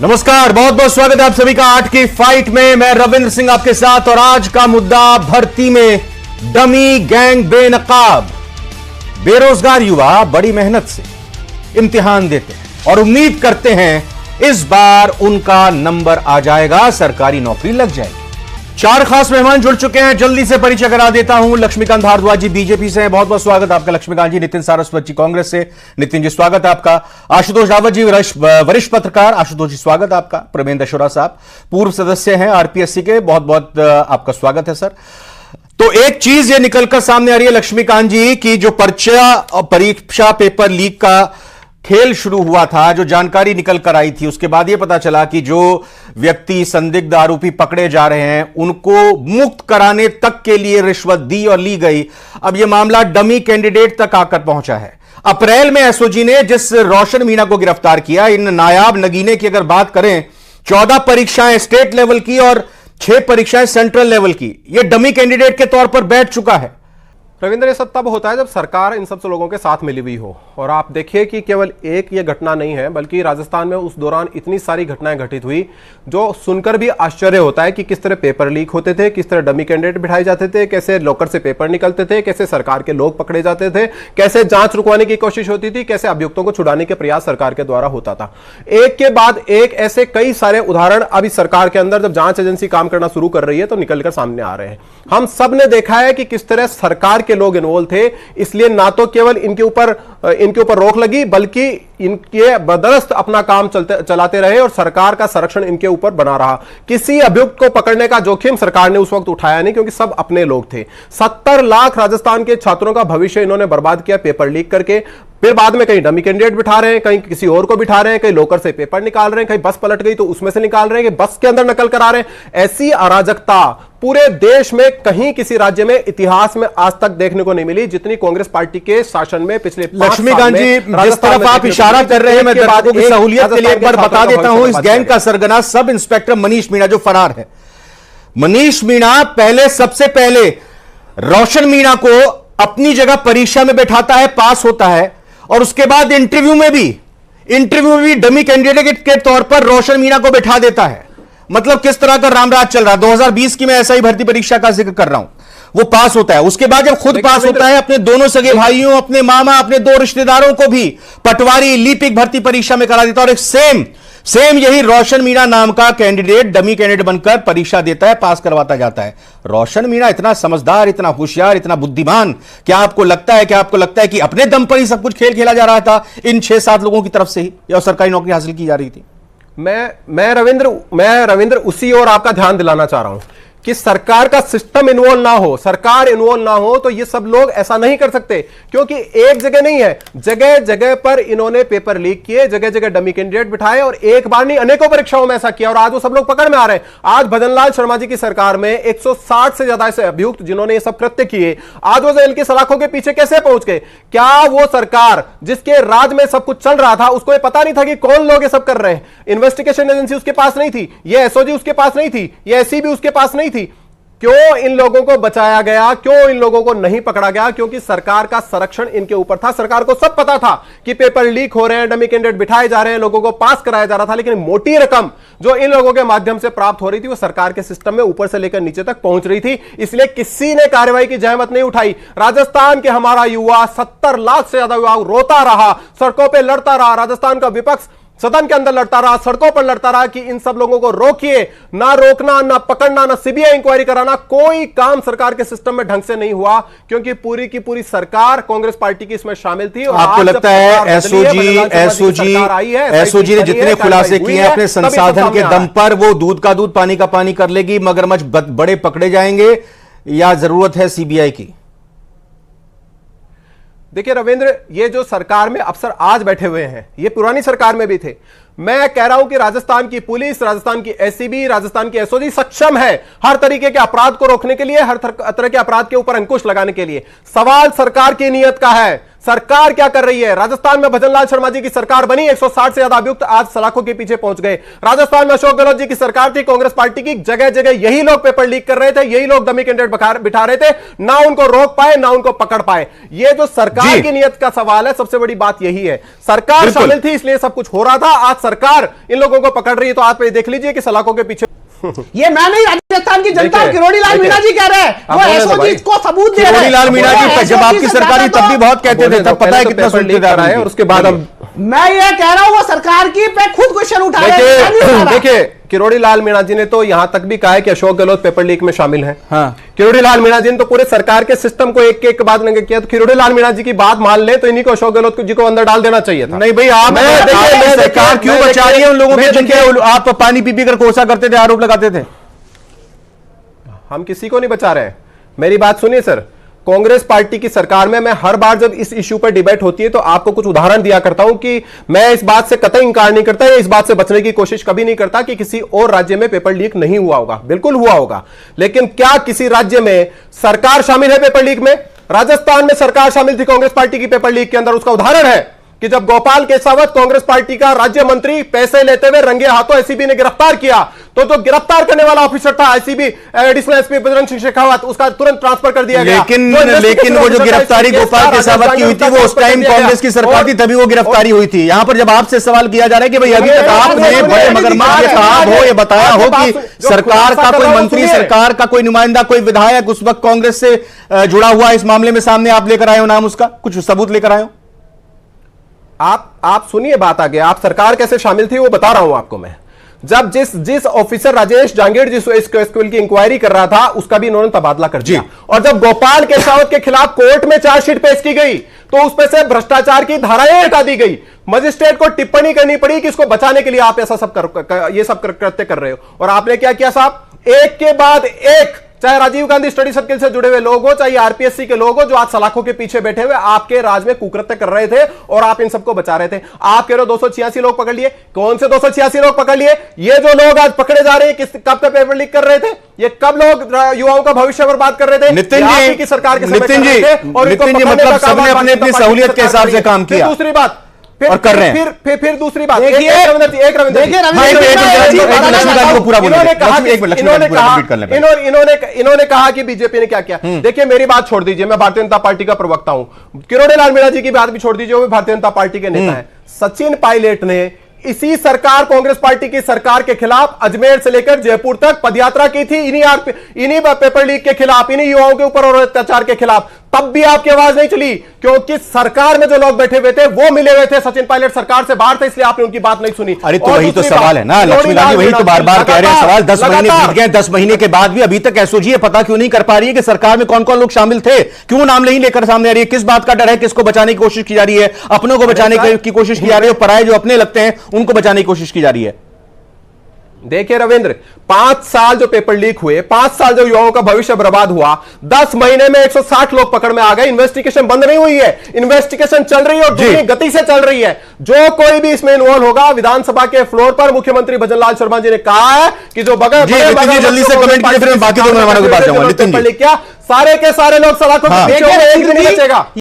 नमस्कार, बहुत बहुत स्वागत है आप सभी का 8 की फाइट में। मैं रविंद्र सिंह आपके साथ और आज का मुद्दा भर्ती में डमी गैंग बेनकाब। बेरोजगार युवा बड़ी मेहनत से इम्तिहान देते हैं और उम्मीद करते हैं इस बार उनका नंबर आ जाएगा, सरकारी नौकरी लग जाएगी। 4 खास मेहमान जुड़ चुके हैं, जल्दी से परिचय करा देता हूं। लक्ष्मीकांत भारद्वाज जी बीजेपी से हैं, बहुत बहुत स्वागत आपका लक्ष्मीकांत जी। नितिन सारस्वत जी कांग्रेस से, नितिन जी स्वागत है आपका। आशुतोष रावत जी वरिष्ठ पत्रकार, आशुतोष जी स्वागत आपका। प्रवीण दशोरा साहब पूर्व सदस्य हैं आरपीएससी के, बहुत बहुत आपका स्वागत है सर। तो एक चीज ये निकलकर सामने आ रही है लक्ष्मीकांत जी की, जो परीक्षा पेपर लीक का खेल शुरू हुआ था, जो जानकारी निकल कर आई थी, उसके बाद यह पता चला कि जो व्यक्ति संदिग्ध आरोपी पकड़े जा रहे हैं उनको मुक्त कराने तक के लिए रिश्वत दी और ली गई। अब यह मामला डमी कैंडिडेट तक आकर पहुंचा है। अप्रैल में एसओजी ने जिस रोशन मीणा को गिरफ्तार किया, इन नायाब नगीने की अगर बात करें, 14 परीक्षाएं स्टेट लेवल की और 6 परीक्षाएं सेंट्रल लेवल की, यह डमी कैंडिडेट के तौर पर बैठ चुका है। रविंद्र, ये सब तब होता है जब सरकार इन सब लोगों के साथ मिली हुई हो। और आप देखिए कि केवल एक ये घटना नहीं है, बल्कि राजस्थान में उस दौरान इतनी सारी घटनाएं घटित हुई जो सुनकर भी आश्चर्य होता है कि किस तरह पेपर लीक होते थे, किस तरह डमी कैंडिडेट बिठाए जाते थे, कैसे लॉकर से पेपर निकलते थे, कैसे सरकार के लोग पकड़े जाते थे, कैसे जांच रुकवाने की कोशिश होती थी, कैसे अभियुक्तों को छुड़ाने के प्रयास सरकार के द्वारा होता था। एक के बाद एक ऐसे कई सारे उदाहरण अभी सरकार के अंदर जब जांच एजेंसी काम करना शुरू कर रही है तो निकलकर सामने आ रहे हैं। हम सब ने देखा है कि किस तरह सरकार के लोग इन्वॉल्व थे, इसलिए ना तो केवल इनके ऊपर रोक लगी, बल्कि इनके बदरस्त अपना काम चलाते रहे और सरकार का संरक्षण इनके ऊपर बना रहा। किसी अभियुक्त को पकड़ने का जोखिम सरकार ने उस वक्त उठाया नहीं, क्योंकि सब अपने लोग थे। 70 लाख राजस्थान के छात्रों का भविष्य इन्होंने बर्बाद किया पेपर लीक करके। फिर बाद में कहीं डमी कैंडिडेट बिठा रहे हैं, कहीं किसी और को बिठा रहे हैं, कहीं लोकर से पेपर निकाल रहे हैं, कहीं बस पलट गई तो उसमें से निकाल रहे हैं, कि बस के अंदर नकल करा रहे हैं। ऐसी अराजकता पूरे देश में कहीं किसी राज्य में इतिहास में आज तक देखने को नहीं मिली, जितनी कांग्रेस पार्टी के शासन में पिछले 5 साल में। लक्ष्मीकांत जी, जिस तरफ आप इशारा कर रहे हैं, मैं दर्शकों की सहूलियत के लिए एक बार बता देता हूं, इस गैंग का सरगना सब इंस्पेक्टर मनीष मीणा जो फरार है। मनीष मीणा सबसे पहले रोशन मीणा को अपनी जगह परीक्षा में बैठाता है, पास होता है, और उसके बाद इंटरव्यू में भी डमी कैंडिडेट के तौर पर रोशन मीणा को बैठा देता है। मतलब किस तरह का रामराज चल रहा है। 2020 की मैं ऐसा ही भर्ती परीक्षा का जिक्र कर रहा हूं। वो पास होता है, उसके बाद जब खुद पास होता है, अपने दोनों सगे भाइयों, अपने मामा, अपने 2 रिश्तेदारों को भी पटवारी लिपिक भर्ती परीक्षा में करा देता है। और एक सेम यही रोशन मीणा नाम का कैंडिडेट डमी कैंडिडेट बनकर परीक्षा देता है, पास करवाता जाता है। रोशन मीणा इतना समझदार, इतना होशियार, इतना बुद्धिमान, क्या आपको लगता है कि अपने दम पर ही सब कुछ खेल खेला जा रहा था इन 6-7 लोगों की तरफ से ही, या सरकारी नौकरी हासिल की जा रही थी? मैं रविंद्र उसी और आपका ध्यान दिलाना चाह रहा हूं कि सरकार का सिस्टम इन्वॉल्व ना हो, सरकार इन्वॉल्व ना हो, तो ये सब लोग ऐसा नहीं कर सकते। क्योंकि एक जगह नहीं है, जगह जगह पर इन्होंने पेपर लीक किए, जगह जगह डमी कैंडिडेट बिठाए, और एक बार नहीं अनेकों परीक्षाओं में ऐसा किया, और आज वो सब लोग पकड़ में आ रहे हैं। आज भजनलाल शर्मा जी की सरकार में 160 से ज्यादा ऐसे अभियुक्त जिन्होंने ये सब कृत्य किए, आज वो जेल की सलाखों के पीछे कैसे पहुंच गए? क्या वो सरकार जिसके राज में सब कुछ चल रहा था, उसको ये पता नहीं था कि कौन लोग ये सब कर रहे हैं? इन्वेस्टिगेशन एजेंसी उसके पास नहीं थी, ये एसओजी उसके पास नहीं थी, ये एससीबी उसके पास नहीं थी। क्यों इन लोगों को बचाया गया, क्यों इन लोगों को नहीं पकड़ा गया? क्योंकि सरकार का संरक्षण इनके ऊपर था। सरकार को सब पता था कि पेपर लीक हो रहे हैं, डमी कैंडिडेट बिठाए जा रहे हैं, लोगों को पास कराया जा रहा था, लेकिन मोटी रकम जो इन लोगों के माध्यम से प्राप्त हो रही थी वो सरकार के सिस्टम में ऊपर से लेकर नीचे तक पहुंच रही थी। इसलिए किसी ने कार्रवाई की जहमत नहीं उठाई। राजस्थान के हमारा युवा, 70 लाख से ज्यादा युवा रोता रहा, सड़कों पर लड़ता रहा। राजस्थान का विपक्ष सदन के अंदर लड़ता रहा, सड़कों पर लड़ता रहा कि इन सब लोगों को रोकिए। ना रोकना, ना पकड़ना, ना सीबीआई इंक्वायरी कराना, कोई काम सरकार के सिस्टम में ढंग से नहीं हुआ, क्योंकि पूरी की पूरी सरकार कांग्रेस पार्टी की इसमें शामिल थी। और आपको लगता है एसओजी ने जितने खुलासे किए हैं अपने संसाधन के दम पर, वो दूध का दूध पानी का पानी कर लेगी, मगरमच्छ बड़े पकड़े जाएंगे, या जरूरत है सीबीआई की? देखिए रविंद्र, ये जो सरकार में अफसर आज बैठे हुए हैं, ये पुरानी सरकार में भी थे। मैं कह रहा हूं कि राजस्थान की पुलिस, राजस्थान की एससीबी, राजस्थान की एसओजी सक्षम है हर तरीके के अपराध को रोकने के लिए, हर तरह के अपराध के ऊपर अंकुश लगाने के लिए। सवाल सरकार की नीयत का है, सरकार क्या कर रही है? राजस्थान में भजनलाल शर्मा जी की सरकार बनी, 160 से ज्यादा अभियुक्त आज सलाखों के पीछे पहुंच गए। राजस्थान में अशोक गहलोत जी की सरकार थी, कांग्रेस पार्टी की, जगह जगह यही लोग पेपर लीक कर रहे थे, यही लोग डमी कैंडिडेट बिठा रहे थे, ना उनको रोक पाए ना उनको पकड़ पाए। ये जो सरकार की नीयत का सवाल है, सबसे बड़ी बात यही है। सरकार शामिल थी इसलिए सब कुछ हो रहा था, आज सरकार इन लोगों को पकड़ रही है, तो आप देख लीजिए कि सलाखों के पीछे ये मैं नहीं, राजस्थान की जनता, किरोड़ी लाल मीणा जी कह रहे हैं, वो एसओजी को सबूत दे रहे हैं। किरोड़ी लाल मीणा जी जब आपकी सरकार थी तब भी बहुत कहते थे, तब पता है कितना सुनते थे, और उसके बाद हम मैं ये कह रहा हूं वो सरकार की पे खुद क्वेश्चन उठा रहे हैं। देखिए किरोड़ी लाल मीणा जी ने तो यहां तक भी कहा है कि अशोक गहलोत पेपर लीक में शामिल है। हाँ। किरोड़ी लाल मीणा जी ने तो पूरे सरकार के सिस्टम को एक एक बाद नंगे किया। तो किरोड़ी लाल मीणा जी की बात मान ले तो इन्हीं को अशोक गहलोत जी को अंदर डाल देना चाहिए था। नहीं भाई, आप सरकार क्यों बचा रही है उन लोगों को जिनके आप पानी पी कर कोसा करते थे, आरोप लगाते थे? हम किसी को नहीं बचा रहे हैं, मेरी बात सुनिए सर। कांग्रेस पार्टी की सरकार में मैं हर बार जब इस इश्यू पर डिबेट होती है तो आपको कुछ उदाहरण दिया करता हूं कि मैं इस बात से कतई इंकार नहीं करता या इस बात से बचने की कोशिश कभी नहीं करता कि किसी और राज्य में पेपर लीक नहीं हुआ होगा, बिल्कुल हुआ होगा। लेकिन क्या किसी राज्य में सरकार शामिल है पेपर लीक में? राजस्थान में सरकार शामिल थी कांग्रेस पार्टी की पेपर लीक के अंदर। उसका उदाहरण है कि जब गोपाल केसावत कांग्रेस पार्टी का राज्य मंत्री पैसे लेते हुए रंगे हाथों एसीबी ने गिरफ्तार किया, तो जो गिरफ्तार करने वाला ऑफिसर था ACB additional SP Bajrang Singh Shekhawat, उसका तुरंत ट्रांसफर कर दिया गया। लेकिन वो जो गिरफ्तारी गोपाल केसावत की हुई थी वो उस टाइम कांग्रेस की सरकार थी, तभी वो गिरफ्तारी हुई थी। यहां पर जब आपसे सवाल किया जा रहा है कि भाई अभी तक आपने बड़े मगरमच्छ ये कहा हो, ये बताया हो कि सरकार का कोई मंत्री, सरकार का कोई नुमाइंदा, कोई विधायक उस वक्त कांग्रेस से जुड़ा हुआ इस मामले में सामने आप लेकर आए हो नाम, उसका कुछ सबूत लेकर आए हो? आप सुनिए बात आगे, आप सरकार कैसे शामिल थी वो बता रहा हूं आपको मैं। जब जिस ऑफिसर राजेश जांगीड़ जिस स्कूल की इंक्वायरी कर रहा था उसका भी इन्होंने तबादला कर दिया, और जब गोपाल केसावत के खिलाफ कोर्ट में चार्जशीट पेश की गई तो उसमें से भ्रष्टाचार की धाराएं हटा दी गई। मजिस्ट्रेट को टिप्पणी करनी पड़ी कि इसको बचाने के लिए आप ऐसा सब ये सब कृत्य कर रहे हो। और आपने क्या किया साहब, एक के बाद एक, चाहे राजीव गांधी स्टडी सर्किल से जुड़े हुए लोग हो, चाहे आरपीएससी के लोग हो, जो आज सलाखों के पीछे बैठे हुए आपके राज में कुकृत्य कर रहे थे और आप इन सबको बचा रहे थे। आप कह रहे हो 286 लोग पकड़ लिए, कौन से 286 लोग पकड़ लिए? ये जो लोग आज पकड़े जा रहे हैं कब तक पेपर लीक कर रहे थे? ये कब लोग युवाओं का भविष्य बर्बाद कर रहे थे? नितिन जी की सरकार के नितिन जी मतलब सबने अपने अपनी सहूलियत के हिसाब से काम किया। दूसरी बात और कर रहे हैं। फिर दूसरी बात, इन्होंने कहा कि बीजेपी ने क्या किया। देखिए मेरी बात छोड़ दीजिए, मैं भारतीय जनता पार्टी का प्रवक्ता हूं। किरोड़ी लाल मीणा जी की बात भी छोड़ दीजिए, वो भारतीय जनता पार्टी के नेता है। सचिन पायलट ने इसी सरकार, कांग्रेस पार्टी की सरकार के खिलाफ अजमेर से लेकर जयपुर तक पदयात्रा की थी, इन्हीं पेपर लीक के खिलाफ, इन्हीं युवाओं के ऊपर और अत्याचार के खिलाफ। तब भी आपकी आवाज नहीं चली क्योंकि सरकार में जो लोग बैठे हुए थे वो मिले हुए थे, सचिन पायलट सरकार से बाहर थे, इसलिए आपने उनकी बात नहीं सुनी। अरे तो वही तो सवाल है ना लक्ष्मी गांधी, वही तो बार बार कह रहे हैं सवाल। 10 महीने बीत गए, 10 महीने के बाद भी अभी तक एसओजी पता क्यों नहीं कर पा रही है कि सरकार में कौन कौन लोग शामिल थे? क्यों नाम नहीं लेकर सामने आ रही है? किस बात का डर है? किसको बचाने की कोशिश की जा रही है? अपनों को बचाने की कोशिश की जा रही है, पराये जो अपने लगते हैं उनको बचाने की कोशिश की जा रही है। देखिए रविंद्र, 5 साल जो पेपर लीक हुए, 5 साल जो युवाओं का भविष्य बर्बाद हुआ, 10 महीने में 160 लोग पकड़ में आ गए। इन्वेस्टिगेशन बंद नहीं हुई है, इन्वेस्टिगेशन चल रही है और दूसरी गति से चल रही है। जो कोई भी इसमें इन्वॉल्व होगा, विधानसभा के फ्लोर पर मुख्यमंत्री भजनलाल शर्मा जी ने कहा है कि जो बगैर जल्दी से कमेंट कीजिए, फिर बाकी दो मेहमानों के पास जाऊंगा। क्या सारे के सारे लोग सलाखों के पीछे, एक भी नहीं बचेगा।